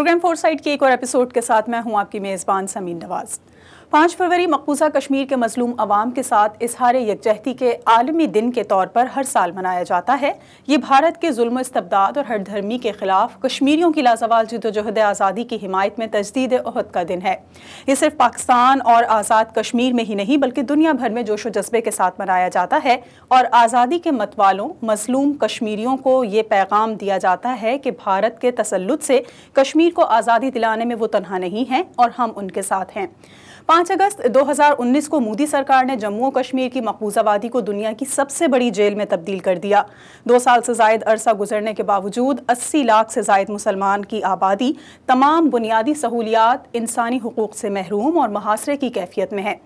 Programme foresight के एक और एपिसोड के साथ मैं हूं आपकी मेज़बान समीन नवाज। 5 फरवरी मकबूजा कश्मीर के मजलूम अवाम के साथ इजहार यकजहती के आलमी दिन के तौर पर हर साल मनाया जाता है। ये भारत के जुल्म इस्तबदाद और हर धर्मी के खिलाफ कश्मीरियों की लाजवाल जद्दोजहद आज़ादी की हिमायत में तजदीद उहद का दिन है। ये सिर्फ पाकिस्तान और आज़ाद कश्मीर में ही नहीं बल्कि दुनिया भर में जोश व जज्बे के साथ मनाया जाता है और आज़ादी के मतवालों मजलूम कश्मीरियों को ये पैगाम दिया जाता है कि भारत के तसल्लुत से कश्मीर को आज़ादी दिलाने में वो तन्हा नहीं हैं और हम उनके साथ हैं। 5 अगस्त 2019 को मोदी सरकार ने जम्मू और कश्मीर की मकबूजा वादी को दुनिया की सबसे बड़ी जेल में तब्दील कर दिया। 2 साल से जायद अरसा गुजरने के बावजूद 80 लाख से जायद मुसलमान की आबादी तमाम बुनियादी सहूलियात, इंसानी हुकूक से महरूम और मुहासरे की कैफियत में है।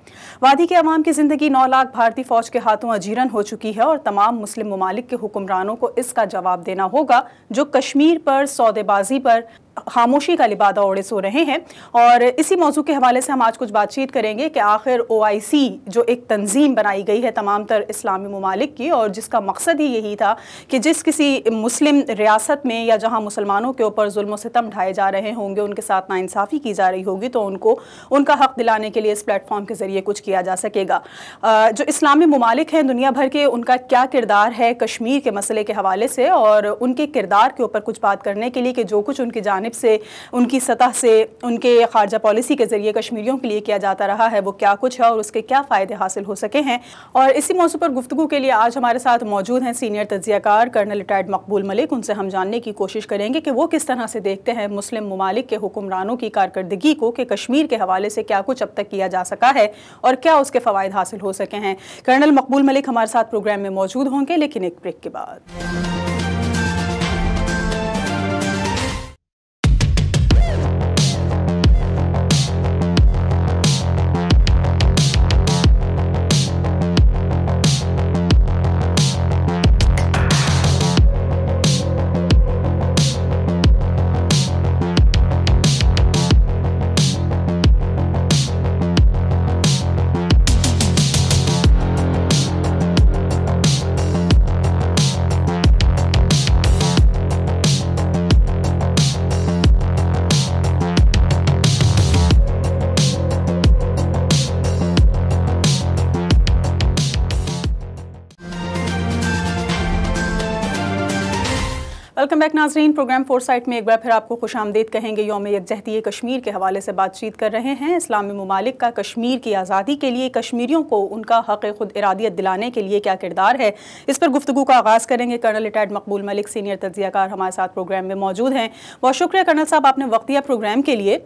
वादी के अवाम की ज़िंदगी 9 लाख भारतीय फ़ौज के हाथों अजीरन हो चुकी है और तमाम मुस्लिम ममालिक के हुक्मरानों को इसका जवाब देना होगा जो कश्मीर पर सौदेबाजी पर खामोशी का लिबादा ओढ़े सो रहे हैं। और इसी मौजू के हवाले से हम आज कुछ बातचीत करेंगे कि आखिर OIC जो एक तंजीम बनाई गई है तमाम तर इस्लामी ममालिक की और जिसका मकसद ही यही था कि जिस किसी मुस्लिम रियासत में या जहां मुसलमानों के ऊपर जुल्म व सितम ढाए जा रहे होंगे, उनके साथ नाइंसाफ़ी की जा रही होगी, तो उनको उनका हक़ दिलाने के लिए इस प्लेटफॉर्म के ज़रिए कुछ किया जा सकेगा। जो इस्लामी ममालिक हैं दुनिया भर के, उनका क्या किरदार है कश्मीर के मसले के हवाले से और उनके किरदार के ऊपर कुछ बात करने के लिए कि जो कुछ उनकी जानिब से, उनकी सतह से, उनके खारजा पॉलिसी के जरिए कश्मीरियों के लिए किया जाता रहा है वो क्या कुछ है और उसके क्या फ़ायदे हासिल हो सके हैं। और इसी मौजू पर गुफ्तगू के लिए आज हमारे साथ मौजूद हैं सीनियर तज्ज़ियाकार कर्नल रिटायर्ड मकबूल मलिक। उनसे हम जानने की कोशिश करेंगे कि वो किस तरह से देखते हैं मुस्लिम ममालिक के हुक्मरानों की कारकर्दगी को कि कश्मीर के हवाले से क्या कुछ अब तक किया जा सका है और क्या उसके फ़वाइद हासिल हो सके हैं। कर्नल मकबूल मलिक हमारे साथ प्रोग्राम में मौजूद होंगे, लेकिन एक ब्रेक के बाद। वेलकम बैक नाजरीन। प्रोग्राम फोरसाइट में एक बार फिर आपको खुशामदीद कहेंगे। यौम यकजहती कश्मीर के हवाले से बातचीत कर रहे हैं। इस्लामी ममालिक का कश्मीर की आज़ादी के लिए कश्मीरियों को उनका हक़ खुद इरादियत दिलाने के लिए क्या किरदार है, इस पर गुफ्तगू का आगाज़ करेंगे। कर्नल रिटायर्ड मकबूल मलिक सीनियर तज्ज़ियाकार हमारे साथ प्रोग्राम में मौजूद हैं। बहुत शुक्रिया कर्नल साहब, आपने वक्त दिया प्रोग्राम के लिए।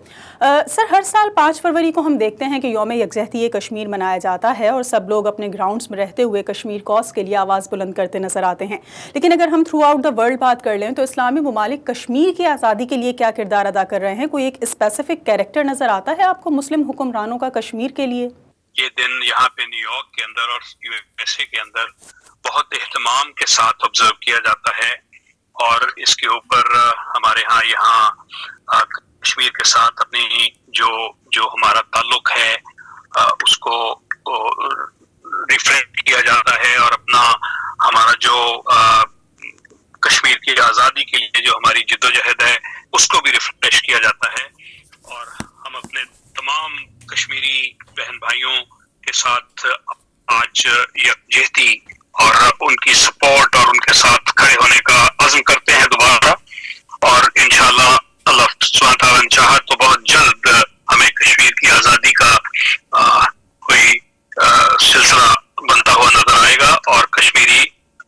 सर, हर साल 5 फरवरी को हम देखते हैं कि यौम यकजहती कश्मीर मनाया जाता है और सब लोग अपने ग्राउंड्स में रहते हुए कश्मीर कॉज के लिए आवाज़ बुलंद करते नजर आते हैं। लेकिन अगर हम थ्रू आउट द वर्ल्ड बात कर लें तो इस्लामी ममालिक कश्मीर की आज़ादी के लिए क्या किरदार अदा कर रहे हैं? कोई एक स्पेसिफिक कैरेक्टर नजर आता है आपको मुस्लिम हुक्मरानों का कश्मीर के लिए? ये दिन यहाँ पे न्यूयॉर्क के अंदर और USA के अंदर बहुत एहतमाम के साथ ऑब्जर्व किया जाता है और इसके ऊपर हमारे यहाँ कश्मीर के साथ अपनी जो हमारा ताल्लुक है उसको रिफ्रेश किया जाता है और अपना हमारा जो कश्मीर की आज़ादी के लिए जो हमारी जिद्दोजहद है उसको भी रिफ्रेश किया जाता है और हम अपने तमाम कश्मीरी बहन भाइयों के साथ आज यकजहती और उनकी सपोर्ट और उनके साथ खड़े होने का अज़्म करते हैं दोबारा। और इंशाअल्लाह अल्लाह सुब्हानहू व तआला चाहा तो बहुत जल्द हमें कश्मीर की आज़ादी का कोई सिलसिला बनता हुआ नजर आएगा और कश्मीरी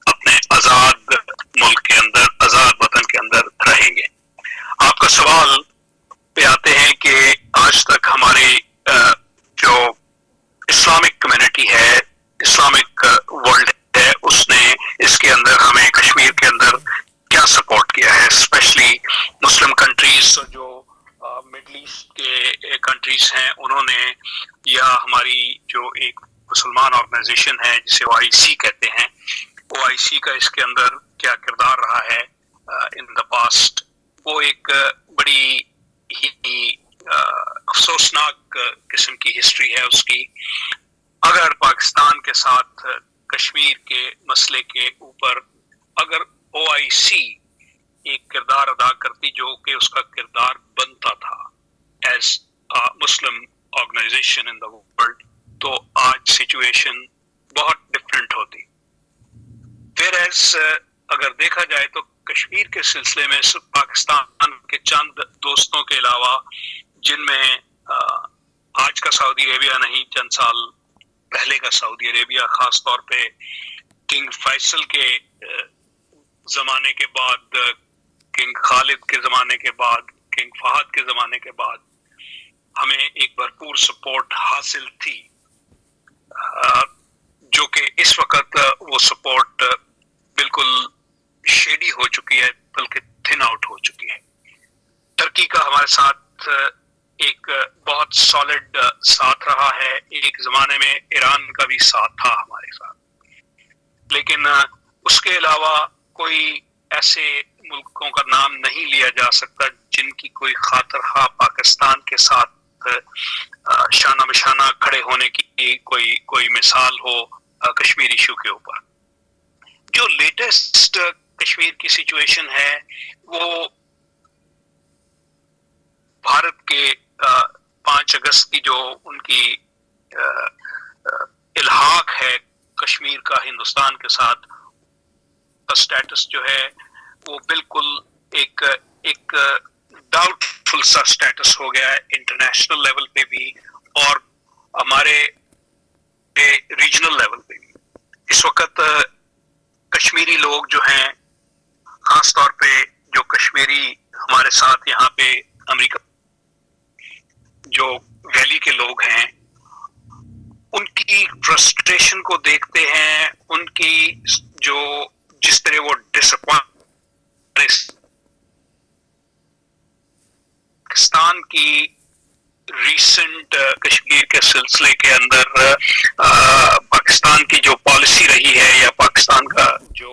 अपने आज़ाद मुल्क के अंदर, आज़ाद वतन के अंदर रहेंगे। आपका सवाल पे आते हैं कि आज तक हमारी जो इस्लामिक कम्युनिटी है, इस्लामिक वर्ल्ड है, उसने इसके अंदर हमें कश्मीर के अंदर क्या सपोर्ट किया है, स्पेशली मुस्लिम कंट्रीज जो मिडल ईस्ट के कंट्रीज हैं उन्होंने, या हमारी जो एक मुसलमान ऑर्गेनाइजेशन है जिसे OIC कहते हैं, OIC का इसके अंदर क्या किरदार रहा है इन द पास्ट, वो एक बड़ी ही अफसोसनाक किस्म की हिस्ट्री है उसकी। अगर पाकिस्तान के साथ कश्मीर के मसले के ऊपर अगर OIC एक किरदार अदा करती जो कि उसका किरदार बनता मुस्लिम ऑर्गेनाइजेशन इन द वर्ल्ड, तो आज सिचुएशन बहुत डिफरेंट होती। फिर अगर देखा जाए तो कश्मीर के सिलसिले में पाकिस्तान के चंद दोस्तों के अलावा, जिनमें आज का सऊदी अरेबिया नहीं, चंद साल पहले का सऊदी अरेबिया, खास तौर पे किंग फैसल के जमाने के बाद, किंग खालिद के जमाने के बाद, किंग फहद के जमाने के बाद हमें एक भरपूर सपोर्ट हासिल थी, जो कि इस वक्त वो सपोर्ट बिल्कुल शेडी हो चुकी है, बल्कि थिन आउट हो चुकी है। टर्की का हमारे साथ एक बहुत सॉलिड साथ रहा है, एक जमाने में ईरान का भी साथ था हमारे साथ, लेकिन उसके अलावा कोई ऐसे मुल्कों का नाम नहीं लिया जा सकता जिनकी कोई खातिर खा पाकिस्तान के साथ शाना बशाना खड़े होने की कोई मिसाल हो कश्मीर इशू के ऊपर। जो लेटेस्ट कश्मीर की सिचुएशन है वो भारत के 5 अगस्त की जो उनकी इल्हाक है कश्मीर का हिंदुस्तान के साथ, का स्टेटस जो है वो बिल्कुल एक डाउटफुल सा स्टेटस हो गया है इंटरनेशनल लेवल पे भी और हमारे रीजनल लेवल पे भी। इस वक्त कश्मीरी लोग जो हैं, खास तौर पे जो कश्मीरी हमारे साथ यहाँ पे अमेरिका जो वैली के लोग हैं, उनकी फ्रस्ट्रेशन को देखते हैं, उनकी जो जिस तरह वो डिसअपॉइंट पाकिस्तान की रीसेंट कश्मीर के सिलसिले के अंदर पाकिस्तान की जो पॉलिसी रही है या पाकिस्तान का जो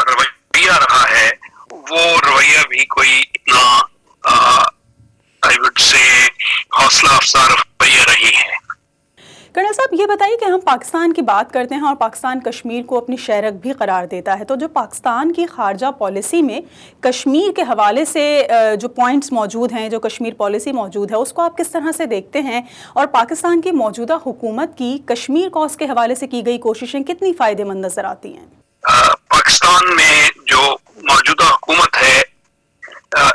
रवैया रहा है, वो रवैया भी कोई इतना आई वुड से हौसला अफजा रवैया रही है। कर्नल साहब, ये बताइए कि हम पाकिस्तान की बात करते हैं और पाकिस्तान कश्मीर को अपनी शहरक भी करार देता है, तो जो पाकिस्तान की खारजा पॉलिसी में कश्मीर के हवाले से जो पॉइंट्स मौजूद हैं, जो कश्मीर पॉलिसी मौजूद है, उसको आप किस तरह से देखते हैं और पाकिस्तान की मौजूदा हुकूमत की कश्मीर कॉज के हवाले से की गई कोशिशें कितनी फ़ायदेमंद नज़र आती हैं? पाकिस्तान में जो मौजूदा हुकूमत है,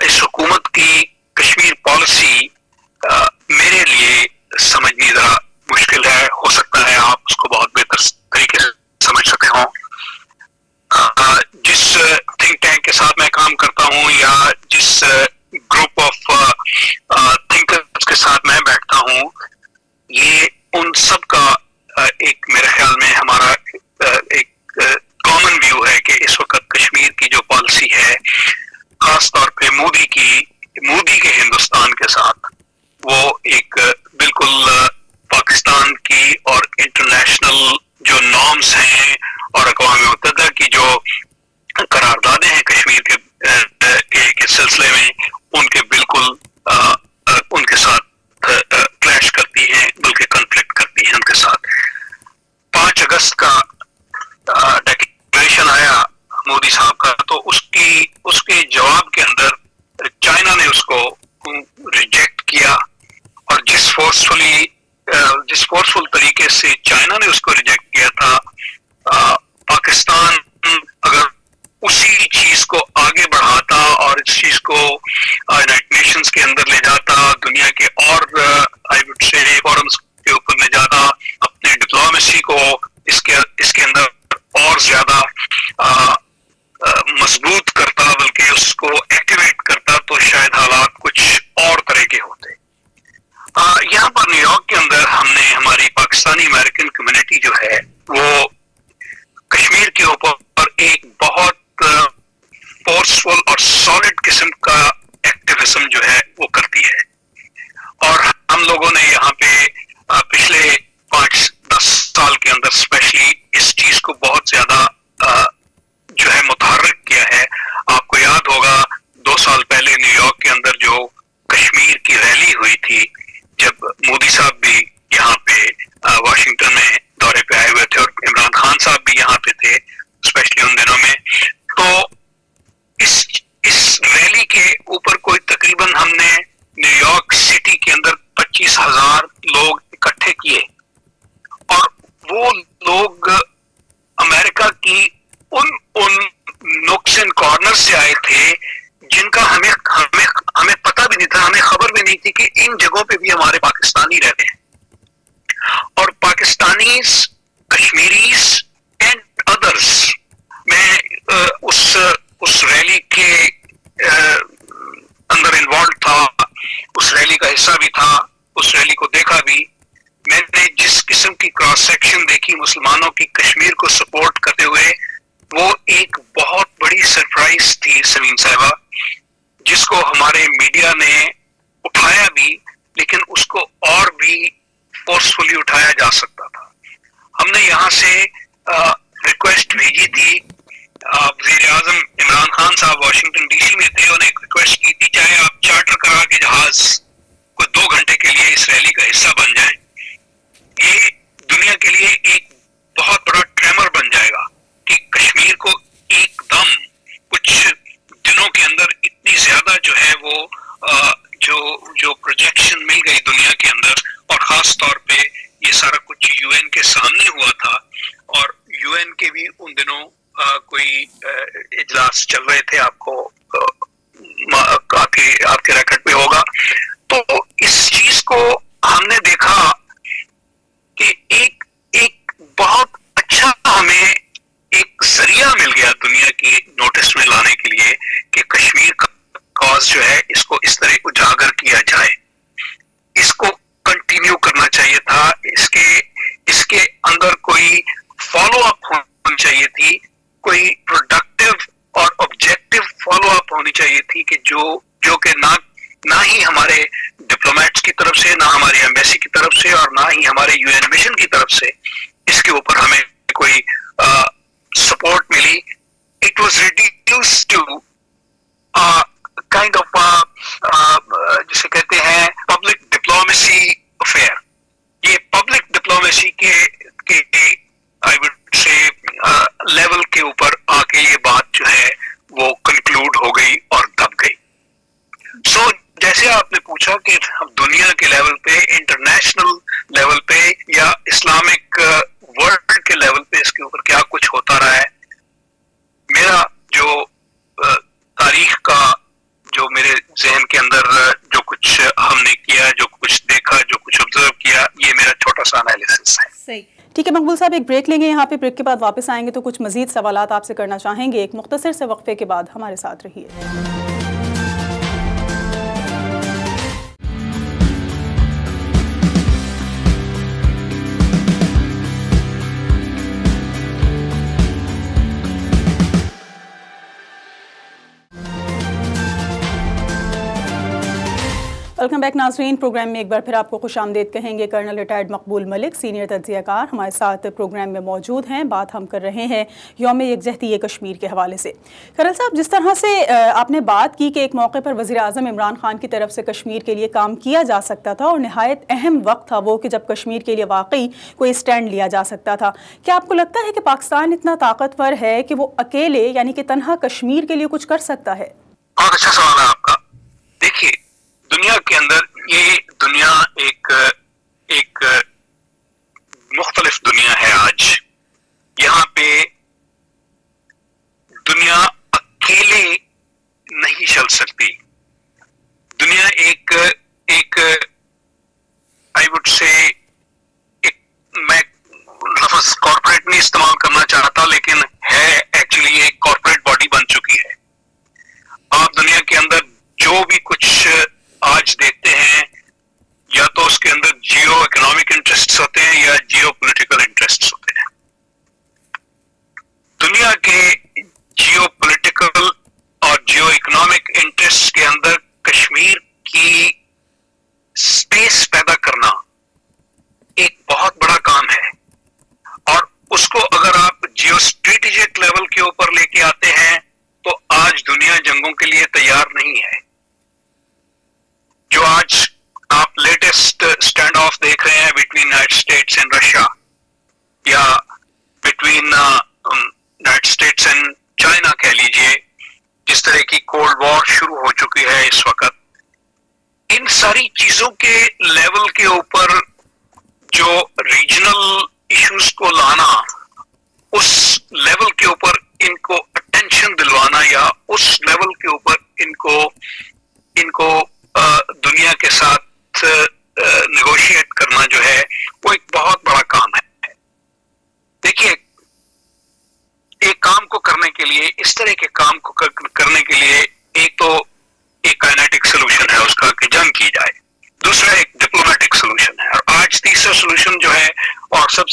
इस हुकूमत की कश्मीर पॉलिसी मेरे लिए समझनी जरा मुश्किल है। हो सकता है आप उसको बहुत बेहतर तरीके से समझ सके हों। जिस थिंक टैंक के साथ मैं काम करता हूं या जिस ग्रुप ऑफ थिंकर्स के साथ मैं बैठता हूं, ये उन सब का एक मेरे ख्याल में हमारा एक कॉमन व्यू है कि इस वक्त कश्मीर की जो पॉलिसी है, खास तौर पे मोदी के हिंदुस्तान के साथ, वो एक बिल्कुल पाकिस्तान की और इंटरनेशनल जो नॉर्म्स हैं और अक़वाम मुत्तहिदा की जो करारदादें हैं कश्मीर के सिलसिले में, उनके बिल्कुल उनके साथ क्लैश करती हैं, बल्कि कॉन्फ्लिक्ट करती हैं उनके साथ। 5 अगस्त का डिक्लेरेशन आया मोदी साहब का, तो उसके जवाब के अंदर चाइना ने उसको रिजेक्ट किया, और जिस फोर्सफुल तरीके से चाइना ने उसको रिजेक्ट किया था, पाकिस्तान अगर उसी चीज को आगे बढ़ाता और इस चीज को यूनाइटेड नेशंस के अंदर ले जाता, दुनिया के और आई वुड से फोरम्स के ऊपर ले जाता, अपने डिप्लोमेसी को इसके अंदर और ज्यादा मजबूत करता, बल्कि उसको एक्टिवेट करता, तो शायद हालात कुछ और तरह के होते। यहाँ पर न्यूयॉर्क के अंदर हमने हमारी पाकिस्तानी अमेरिकन कम्युनिटी जो है वो कश्मीर के ऊपर एक बहुत फोर्सफुल और सॉलिड किस्म का एक्टिविज्म जो है वो करती है, और हम लोगों ने यहाँ पे पिछले 5-10 साल के अंदर स्पेशली इस चीज को बहुत ज्यादा जो है मुतहर्रिक किया है। आपको याद होगा 2 साल पहले न्यूयॉर्क के अंदर जो कश्मीर की रैली हुई थी, जब मोदी साहब भी यहाँ पे वाशिंगटन में दौरे पे आए हुए थे और इमरान खान साहब भी यहाँ पे थे, स्पेशली उन दिनों में, तो इस रैली के ऊपर कोई तकरीबन हमने New York city Pakistanis, Kashmiris and others. मैं उस रैली के अंदर इन्वॉल्व था, उस रैली का हिस्सा भी था, उस रैली को देखा भी। मैंने जिस किस्म की क्रॉस सेक्शन देखी मुसलमानों की कश्मीर को सपोर्ट करते हुए, वो एक बहुत बड़ी सरप्राइज थी समीन साहिबा, जिसको हमारे मीडिया ने उठाया भी, लेकिन उसको और भी फोर्सफुली उठाया जा सकता था। हमने यहाँ से रिक्वेस्ट भेजी थी, वज़ीर आज़म इमरान खान साहब वाशिंगटन डीसी में थे, उन्हें एक रिक्वेस्ट की थी, चाहे आप चार्टर करा के जहाज को 2 घंटे के लिए इस रैली का हिस्सा बन जाएं। ये दुनिया के लिए एक बहुत बड़ा ट्रेमर बन जाएगा कि कश्मीर को एकदम कुछ दिनों के अंदर इतनी ज्यादा जो है वो जो प्रोजेक्शन मिल गई दुनिया के अंदर, और खास तौर पे ये सारा कुछ यूएन के सामने हुआ था, और यूएन के भी उन दिनों कोई इजलास चल रहे थे, आपको आपके रिकॉर्ड पे होगा। तो इस चीज को हमने देखा कि एक बहुत अच्छा हमें एक जरिया मिल गया दुनिया की नोटिस में लाने के लिए कि कश्मीर का कॉज जो है इसको इस तरह उजागर किया जाए, इसको कंटिन्यू करना चाहिए था, इसके अंदर कोई फॉलो अप होनी चाहिए थी, कोई प्रोडक्टिव और ऑब्जेक्टिव फॉलो अप होनी चाहिए थी कि जो कि ना ही हमारे डिप्लोमेट्स की तरफ से, ना हमारी एम्बेसी की तरफ से, और ना ही हमारे यूएन मिशन की तरफ से इसके ऊपर हमें कोई सपोर्ट मिली। It was reduced to kind of जिसे कहते हैं पब्लिक डिप्लोमेसी अफेयर। ये पब्लिक डिप्लोमेसी के आई वुड से लेवल के ऊपर आके ये बात जो है वो कंक्लूड हो गई और दब गई। सो जैसे आपने पूछा कि हम दुनिया के लेवल पे, इंटरनेशनल लेवल पे या इस्लामिक वर्ल्ड के लेवल पे इसके ऊपर क्या कुछ होता रहा है, मेरा जो तारीख का जो मेरे जहन के अंदर जो कुछ हमने किया, जो कुछ देखा, जो कुछ ऑब्जर्व किया, ये मेरा छोटा सा एनालिसिस है। सही, ठीक है मकबूल साहब, एक ब्रेक लेंगे यहाँ पे, ब्रेक के बाद वापस आएंगे तो कुछ मजीद सवालात आपसे करना चाहेंगे। एक मुख्तसर से वक्फे के बाद हमारे साथ रहिए। वेलकम बैक नाज़रीन। प्रोग्राम में एक बार फिर आपको खुशामदीद कहेंगे। कर्नल रिटायर्ड मकबूल मलिक सीनियर तज्ज़ियाकार हमारे साथ प्रोग्राम में मौजूद हैं। बात हम कर रहे हैं यौम यकजहती कश्मीर के हवाले से। कर्नल साहब, जिस तरह से आपने बात की कि एक मौके पर वज़ीर आज़म इमरान खान की तरफ से कश्मीर के लिए काम किया जा सकता था और नहायत अहम वक्त था वो कि जब कश्मीर के लिए वाकई कोई स्टैंड लिया जा सकता था, क्या आपको लगता है कि पाकिस्तान इतना ताकतवर है कि वो अकेले यानी कि तनहा कश्मीर के लिए कुछ कर सकता है? बहुत अच्छा सवाल है आपका। देखिए, दुनिया के अंदर ये दुनिया एक मुख्तलिफ दुनिया है आज। यहाँ पे दुनिया अकेले नहीं चल सकती। दुनिया एक आई वुड से मैं लफ्ज कॉर्पोरेट नहीं इस्तेमाल करना चाहता, लेकिन है एक्चुअली एक कॉर्पोरेट बॉडी बन चुकी है। आप दुनिया के अंदर जो भी कुछ आज देखते हैं, या तो उसके अंदर जियो इकोनॉमिक इंटरेस्ट्स होते हैं या जियो पॉलिटिकल इंटरेस्ट्स होते हैं। दुनिया के जियो पॉलिटिकल और जियो इकोनॉमिक इंटरेस्ट्स के अंदर कश्मीर की स्पेस पैदा करना एक बहुत बड़ा काम है, और उसको अगर आप जियो स्ट्रेटेजिक लेवल के ऊपर लेके आते हैं तो आज दुनिया जंगों के लिए तैयार नहीं है। जो आज आप लेटेस्ट स्टैंड ऑफ देख रहे हैं between United States and Russia, या between United States and China कह लीजिए, जिस तरह की कोल्ड वॉर शुरू हो चुकी है इस वक्त, इन सारी चीजों के लेवल के ऊपर जो रीजनल इश्यूज को लाना, उस लेवल के ऊपर इनको अटेंशन दिलवाना, या उस लेवल के ऊपर इनको दुनिया के साथ नेगोशिएट करना जो है वो एक बहुत बड़ा काम है।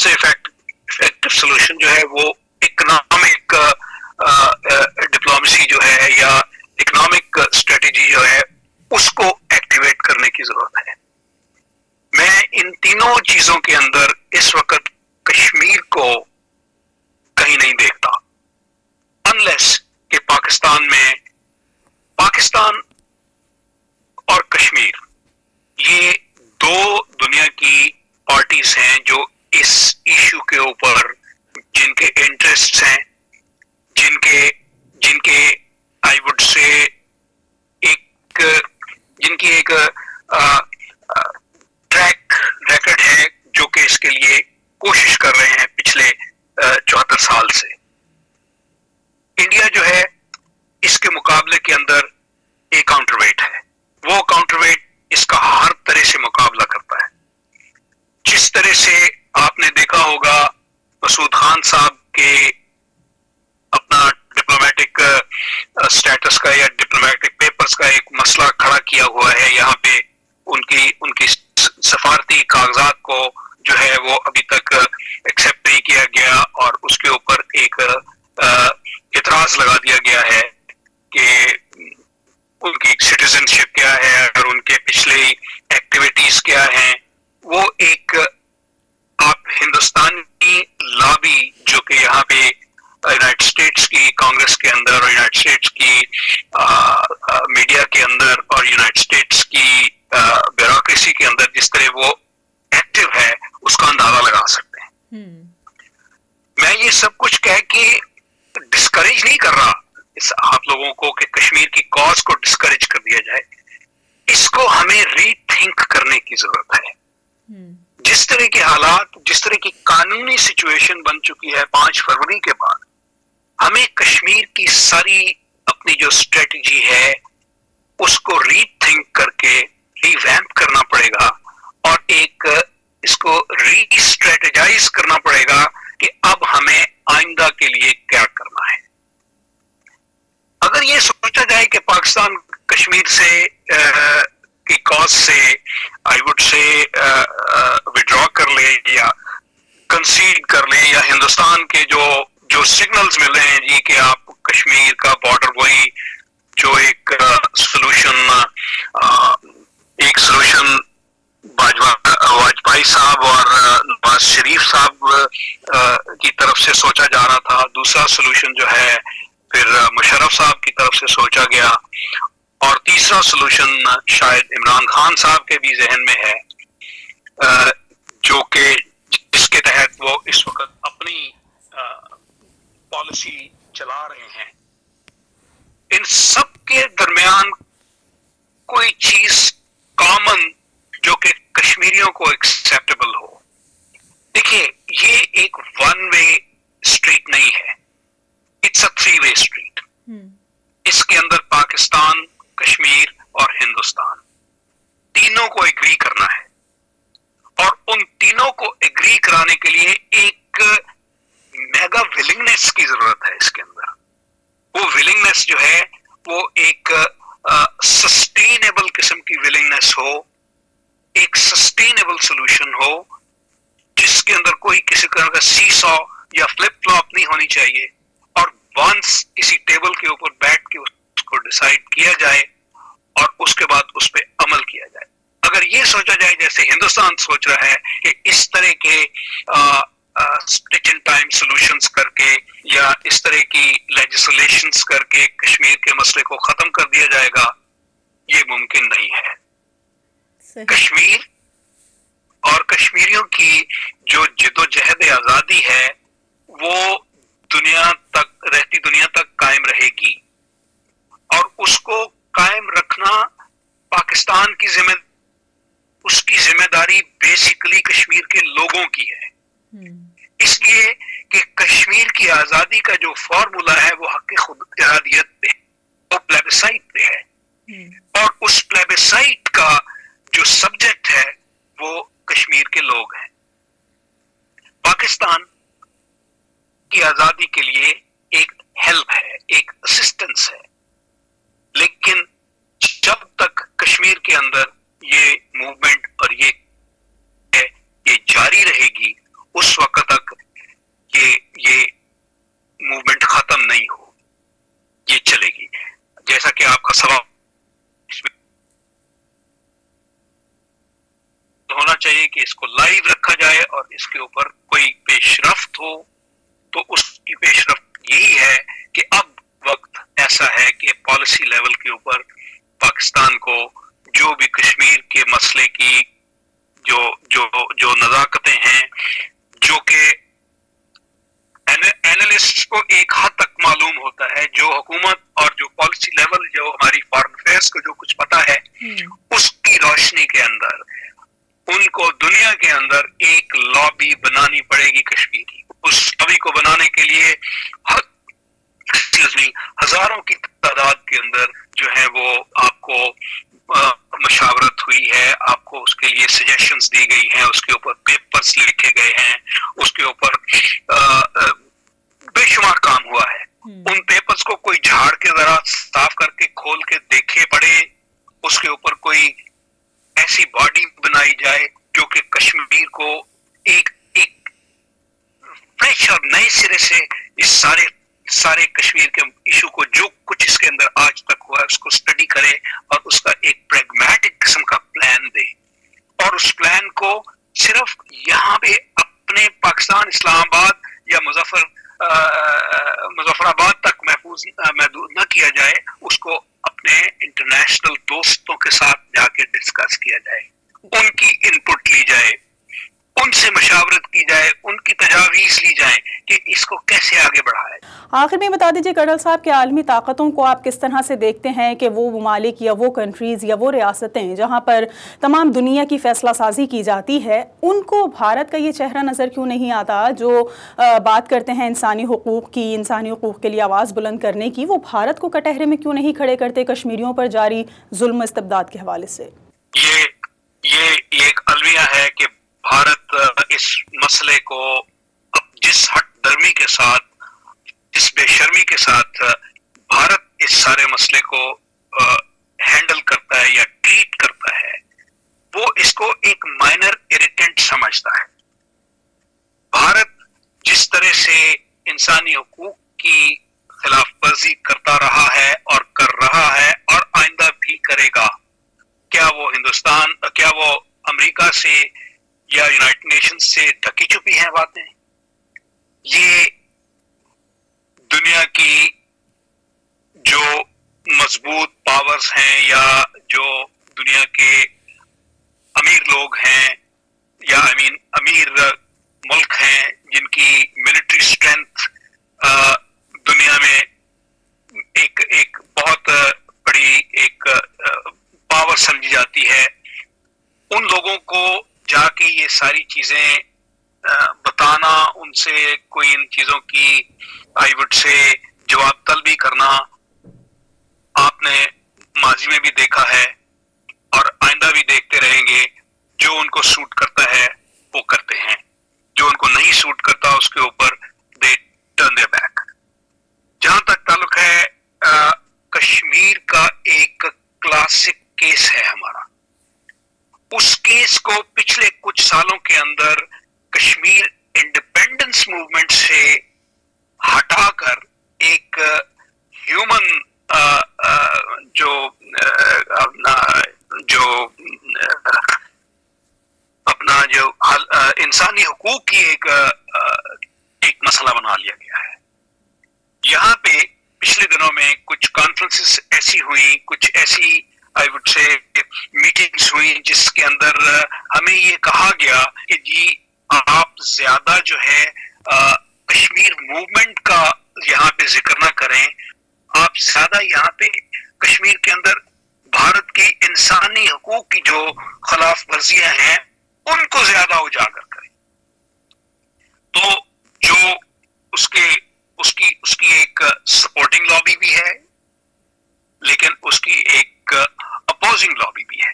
सबसे इफेक्टिव सोल्यूशन जो है वो इकोनॉमिक डिप्लोमेसी जो है या इकोनॉमिक स्ट्रेटेजी जो है उसको एक्टिवेट करने की जरूरत है। मैं इन तीनों चीजों के अंदर इस वक्त कश्मीर को कहीं नहीं देखता, अनलेस कि पाकिस्तान और कश्मीर ये दो दुनिया की पार्टीज हैं जो इस इशू के ऊपर जिनके इंटरेस्ट्स हैं, जिनके आई वुड से जिनकी एक ट्रैक रिकॉर्ड है जो कि इसके लिए कोशिश कर रहे हैं पिछले 74 साल से। इंडिया जो है इसके मुकाबले के अंदर एक काउंटरवेट है, वो काउंटरवेट इसका हर तरह से मुकाबला करता है। जिस तरह से आपने देखा होगा मसूद खान साहब के अपना डिप्लोमेटिक स्टेटस का या डिप्लोमेटिक पेपर्स का एक मसला खड़ा किया हुआ है, यहाँ पे उनकी सफारती कागजात को जो है वो अभी तक एक्सेप्ट नहीं किया गया और उसके ऊपर एक इतराज लगा दिया गया है कि उनकी सिटीजनशिप क्या है और उनके पिछले एक्टिविटीज क्या हैं। वो एक आप हिंदुस्तानी लॉबी जो कि यहाँ पे यूनाइटेड स्टेट्स की कांग्रेस के अंदर और यूनाइटेड स्टेट्स की मीडिया के अंदर और यूनाइटेड स्टेट्स की ब्यूरोक्रेसी के अंदर जिस तरह वो एक्टिव है उसका अंदाजा लगा सकते हैं। मैं ये सब कुछ कह के डिस्करेज नहीं कर रहा आप लोगों को कि कश्मीर की कॉज को डिस्करेज कर दिया जाए, इसको हमें रीथिंक करने की जरूरत है। जिस तरह के हालात, जिस तरह की कानूनी सिचुएशन बन चुकी है 5 फरवरी के बाद, हमें कश्मीर की सारी अपनी जो स्ट्रेटजी है उसको रीथिंक करके रिवैम्प करना पड़ेगा और एक इसको रीस्ट्रेटेजाइज करना पड़ेगा कि अब हमें आइंदा के लिए क्या करना है। अगर ये सोचा जाए कि पाकिस्तान कश्मीर से की कॉज से आई वुड से विड्रॉ कर ले या कंसीड कर ले या हिंदुस्तान के जो सिग्नल्स मिल रहे हैं जी कि आप कश्मीर का बॉर्डर वही जो एक सोल्यूशन वाजपेयी साहब और नवाज शरीफ साहब की तरफ से सोचा जा रहा था, दूसरा सोल्यूशन जो है फिर मुशर्रफ साहब की तरफ से सोचा गया और तीसरा सोल्यूशन शायद इमरान खान साहब के भी जहन में है जो कि जिसके तहत वो इस वक्त अपनी पॉलिसी चला रहे हैं। इन सब के दरमियान कोई चीज कॉमन जो कि कश्मीरियों को एक्सेप्टेबल हो। देखिए ये एक 1 वे स्ट्रीट नहीं है, इट्स अ 3 वे स्ट्रीट। इसके अंदर पाकिस्तान, कश्मीर और हिंदुस्तान तीनों को एग्री करना है और उन तीनों को एग्री कराने के लिए एक मेगा विलिंगनेस की जरूरत है। इसके अंदर वो विलिंगनेस जो है वो एक सस्टेनेबल किस्म की विलिंगनेस हो, एक सस्टेनेबल सोल्यूशन हो जिसके अंदर कोई किसी तरह का सीसॉ या फ्लिप फ्लॉप नहीं होनी चाहिए और वंस किसी टेबल के ऊपर बैठ के उसको डिसाइड किया जाए और उसके बाद उस पर अमल किया जाए। अगर ये सोचा जाए जैसे हिंदुस्तान सोच रहा है कि इस तरह के स्टिच इन टाइम सॉल्यूशंस करके या इस तरह की लेजिस्लेशंस करके कश्मीर के मसले को खत्म कर दिया जाएगा, ये मुमकिन नहीं है। कश्मीर और कश्मीरियों की जो जिद्दोजहद आजादी है वो रहती दुनिया तक कायम रहेगी और उसको कायम रखना पाकिस्तान की उसकी जिम्मेदारी बेसिकली कश्मीर के लोगों की है। इसलिए कि कश्मीर की आजादी का जो फॉर्मूला है वो हक खुद इरादियत पे, वो प्लेबिसाइट पे है और उस प्लेबिसाइट का जो सब्जेक्ट है वो कश्मीर के लोग हैं। पाकिस्तान की आजादी के लिए एक हेल्प है, एक असिस्टेंस है, लेकिन जब तक कश्मीर के अंदर ये मूवमेंट और ये जारी रहेगी उस वक्त चाहिए कि इसको लाइव रखा जाए और इसके ऊपर कोई पेशरफ्त हो, तो उसकी पेशरफ्त यही है कि अब वक्त ऐसा है कि पॉलिसी लेवल के ऊपर पाकिस्तान को जो भी कश्मीर के मसले की जो जो जो नज़ाकतें हैं, जो कि एनालिस्ट को एक हद तक मालूम होता है, जो हुकूमत और जो पॉलिसी लेवल, जो हमारी फॉरेन अफेयर्स को जो कुछ पता है, उसकी रोशनी के अंदर उनको दुनिया के अंदर एक लॉबी बनानी पड़ेगी कश्मीर की। उस लॉबी को बनाने के लिए हजारों की तादाद के अंदर जो है वो आपको मशावरत हुई है, आपको उसके लिए सजेशंस दी गई हैं, उसके ऊपर पेपर्स लिखे गए हैं, उसके ऊपर बेशुमार काम हुआ है। उन पेपर्स को कोई झाड़ के जरा साफ करके खोल के देखे पड़े, उसके ऊपर कोई ऐसी बॉडी बनाई जाए जो कि कश्मीर को एक फ्रेश और नए सिरे से इस सारे कश्मीर के इशू को, जो कुछ इसके अंदर आज तक हुआ है, उसको स्टडी करे और उसका एक प्रैग्मेटिक किस्म का प्लान दे। और उस प्लान को सिर्फ यहाँ पे अपने पाकिस्तान, इस्लामाबाद या मुजफ्फराबाद तक महफूज न किया जाए, उसको अपने इंटरनेशनल दोस्तों के साथ जाके डिस्कस किया जाए, उनकी इनपुट ली जाए, उनसे मशावरत की जाए, उनकी तजावीज़ ली जाए कि इसको कैसे आगे बढ़ाया। आखिर में बता दीजिए कर्नल साहब कि आलमी ताकतों को आप किस तरह से देखते हैं कि वो ममालिक या वो कंट्रीज़ या वो रियासतें जहाँ पर तमाम दुनिया की फ़ैसला साजी की जाती है, उनको भारत का ये चेहरा नज़र क्यों नहीं आता जो बात करते हैं इंसानी हुकूक़ की, इंसानी हुकूक़ के लिए आवाज़ बुलंद करने की? वो भारत को कटहरे में क्यों नहीं खड़े करते कश्मीरियों पर जारी जुल्म इस्तबदाद के हवाले से? ये एक अलविया है कि भारत इस मसले को अब जिस हठधर्मी के साथ, जिस बेशर्मी के साथ भारत इस सारे मसले को हैंडल करता है या ट्रीट करता है, वो इसको एक माइनर इरिटेंट समझता है। भारत जिस तरह से इंसानी हुकूक की खिलाफ वर्जी करता रहा है और कर रहा है और आइंदा भी करेगा, क्या वो हिंदुस्तान, क्या वो अमेरिका से या यूनाइटेड नेशन से ढकी छुपी हैं बातें? ये दुनिया की जो मजबूत पावर्स हैं या जो दुनिया के अमीर लोग हैं या अमीर मुल्क हैं जिनकी मिलिट्री स्ट्रेंथ दुनिया में एक बहुत बड़ी एक पावर समझी जाती है, उन लोगों को जाके ये सारी चीजें बताना, उनसे कोई इन चीजों की आई वुड से जवाब तलबी करना, आपने माजी में भी देखा है और आइंदा भी देखते रहेंगे। जो उनको सूट करता है वो करते हैं, जो उनको नहीं सूट करता उसके ऊपर दे टर्न देयर बैक। जहां तक ताल्लुक है कश्मीर का, एक क्लासिक केस है हमारा। उस केस को पिछले कुछ सालों के अंदर कश्मीर इंडिपेंडेंस मूवमेंट से हटाकर एक ह्यूमन जो इंसानी हुकूक की एक मसला बना लिया गया है। यहाँ पे पिछले दिनों में कुछ कॉन्फ्रेंसेस ऐसी हुई, कुछ ऐसी आई वुड से मीटिंग्स हुई जिसके अंदर हमें ये कहा गया कि जी आप ज्यादा जो है कश्मीर मूवमेंट का यहाँ पे जिक्र ना करें, आप ज्यादा यहाँ पे कश्मीर के अंदर भारत की इंसानी हुकूक की जो खिलाफ वर्जियां हैं उनको ज्यादा उजागर करें। तो जो उसकी एक सपोर्टिंग लॉबी भी है, लेकिन उसकी एक अपोजिंग लॉबी भी है।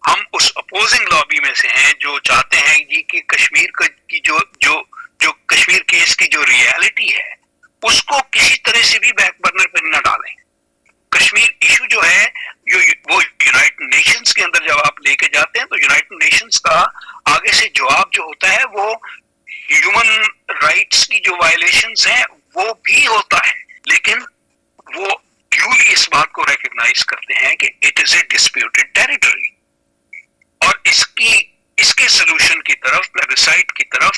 हम उस अपोजिंग लॉबी में से हैं जो चाहते हैं जी कि कश्मीर की जो कश्मीर केस की जो रियलिटी है उसको किसी तरह से भी बैक बर्नर पर न डालें। कश्मीर इशू जो है वो यूनाइटेड नेशंस के अंदर जब आप लेके जाते हैं तो यूनाइटेड नेशंस का आगे से जवाब जो होता है वो ह्यूमन राइट्स की जो वायलेशंस हैं वो भी होता है, लेकिन वो ड्यूली इस बात को रिकॉग्नाइज करते हैं कि it is a disputed territory और इसके सोल्यूशन तरफ, प्लेबिसाइट की तरफ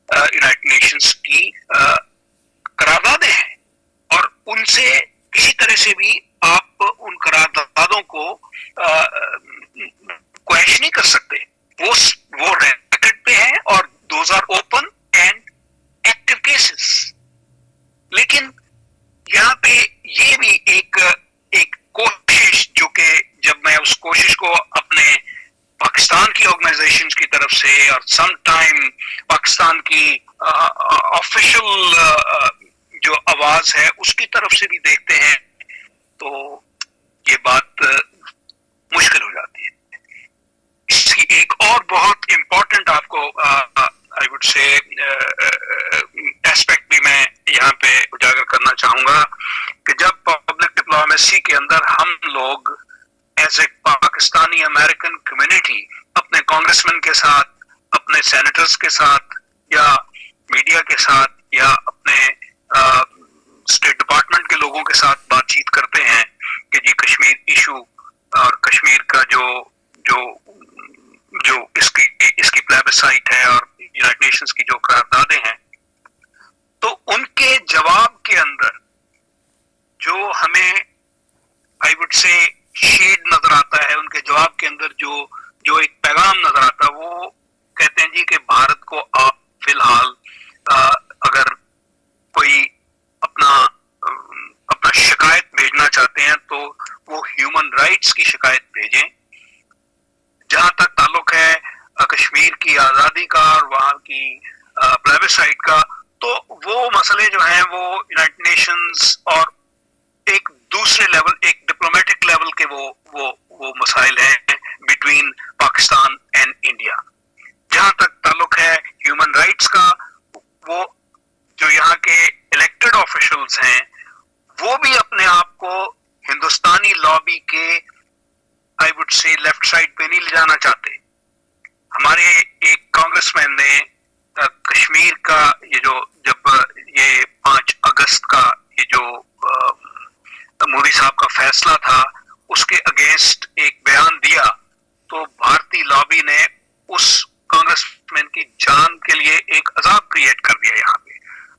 यूनाइटेड नेशंस की करारदादें हैं, और उनसे किसी तरह से भी आप उन करारदादों को क्वेश्चन नहीं कर सकते। वो रिकॉर्ड पे है और those are open and active cases. लेकिन यहाँ पे ये भी एक कोशिश, जो कि जब मैं उस कोशिश को अपने पाकिस्तान की ऑर्गेनाइजेशंस की तरफ से और सम टाइम पाकिस्तान की ऑफिशियल जो आवाज है उसकी तरफ से भी देखते हैं, तो ये बात मुश्किल हो जाती है। इसकी एक और बहुत इंपॉर्टेंट आपको आई वुड से एस्पेक्ट भी मैं यहाँ पे उजागर करना चाहूंगा कि जब पब्लिक डिप्लोमेसी के अंदर हम लोग as a Pakistani American community अपने कांग्रेसमैन के साथ, अपने सेनेटर्स के साथ, या मीडिया के साथ, या अपने स्टेट डिपार्टमेंट के लोगों के साथ बातचीत करते हैं कि जी कश्मीर इशू और कश्मीर का जो इसकी प्लेबिसाइट है और यूनाइटेड नेशंस की जो करारदादें हैं, तो उनके जवाब के अंदर जो हमें आई वुड से शेड नजर आता है, उनके जवाब के अंदर जो एक पैगाम नजर आता है, वो कहते हैं जी कि भारत को आप फिलहाल अगर कोई अपना शिकायत भेजना चाहते हैं तो वो ह्यूमन राइट्स की शिकायत भेजें। जहां तक ताल्लुक है कश्मीर की आजादी का और वहां की प्लेबिसाइट का, तो वो मसले जो हैं वो यूनाइटेड नेशंस और एक दूसरे लेवल, एक डिप्लोमेटिक लेवल के वो मसाइल हैं बिटवीन पाकिस्तान एंड इंडिया। जहां तक ताल्लुक है ह्यूमन राइट्स का, वो जो यहाँ के इलेक्टेड ऑफिशियल्स हैं वो भी अपने आप को हिंदुस्तानी लॉबी के I would say left side पे नहीं ले जाना चाहते। हमारे एक कांग्रेसमैन ने कश्मीर का जब ये 5 अगस्त का ये जो मोदी साहब का फैसला था उसके अगेंस्ट एक बयान दिया, तो भारतीय लॉबी ने उस कांग्रेसमैन की जान के लिए एक अजाब क्रिएट कर दिया यहाँ पे।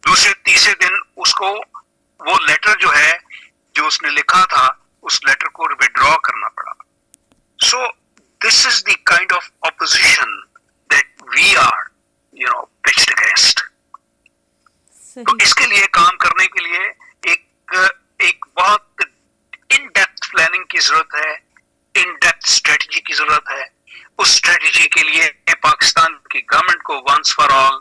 दूसरे तीसरे दिन उसको वो लेटर जो उसने लिखा था, उस लेटर को विड्रॉ करना पड़ा। So this is the kind of opposition that we are pitched against. तो इसके लिए काम करने के लिए एक बहुत इन डेप्थ प्लानिंग की जरूरत है, इन डेप्थ स्ट्रेटजी की जरूरत है। उस स्ट्रेटजी के लिए पाकिस्तान की गवर्नमेंट को वंस फॉर ऑल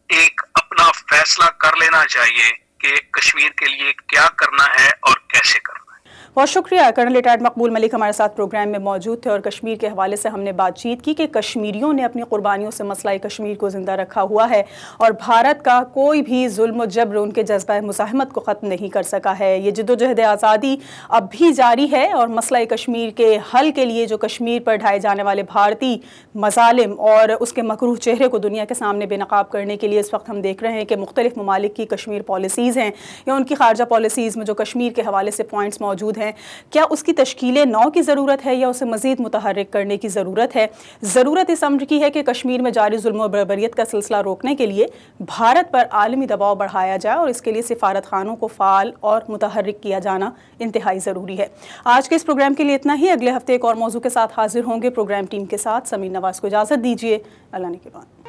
एक अपना फैसला कर लेना चाहिए कि कश्मीर के लिए क्या करना है और कैसे करना है। बहुत शुक्रिया। कर्नल रिटायर्ड मकबूल मलिक हमारे साथ प्रोग्राम में मौजूद थे और कश्मीर के हवाले से हमने बातचीत की कि कश्मीरियों ने अपनी कुर्बानियों से मसला कश्मीर को ज़िंदा रखा हुआ है और भारत का कोई भी जुल्म जबर उनके जज्बा मुज़ाहमत को ख़त्म नहीं कर सका है। ये जद्दोजहद आज़ादी अब भी जारी है और मसला कश्मीर के हल के लिए जो कश्मीर पर ढाए जाने वाले भारतीय मज़ालिम और उसके मकरूह चेहरे को दुनिया के सामने बेनकाब करने के लिए इस वक्त हम देख रहे हैं कि मुख्तलिफ ममालिक की कश्मीर पॉलिसीज़ हैं या उनकी खारजा पॉलिसीज़ में जो कश्मीर के हवाले से पॉइंट्स मौजूद हैं, क्या उसकी तश्कील नौ की ज़रूरत है या उसे मज़ीद मुतहर्रिक करने की ज़रूरत है। ज़रूरत इस अम्र की है कि कश्मीर में जारी जुल्म और बर्बरियत का सिलसिला रोकने के लिए भारत पर आलमी दबाव बढ़ाया जाए और इसके लिए सिफारत खानों को फ़ाल और मुतहर्रिक किया जाना इंतहाई ज़रूरी है। आज के इस प्रोग्राम के लिए इतना ही। अगले हफ्ते एक और मौजू के साथ हाजिर होंगे। प्रोग्राम टीम के साथ समीर नवाज़ को इजाज़त दीजिए। अल्लाह ने के बाद।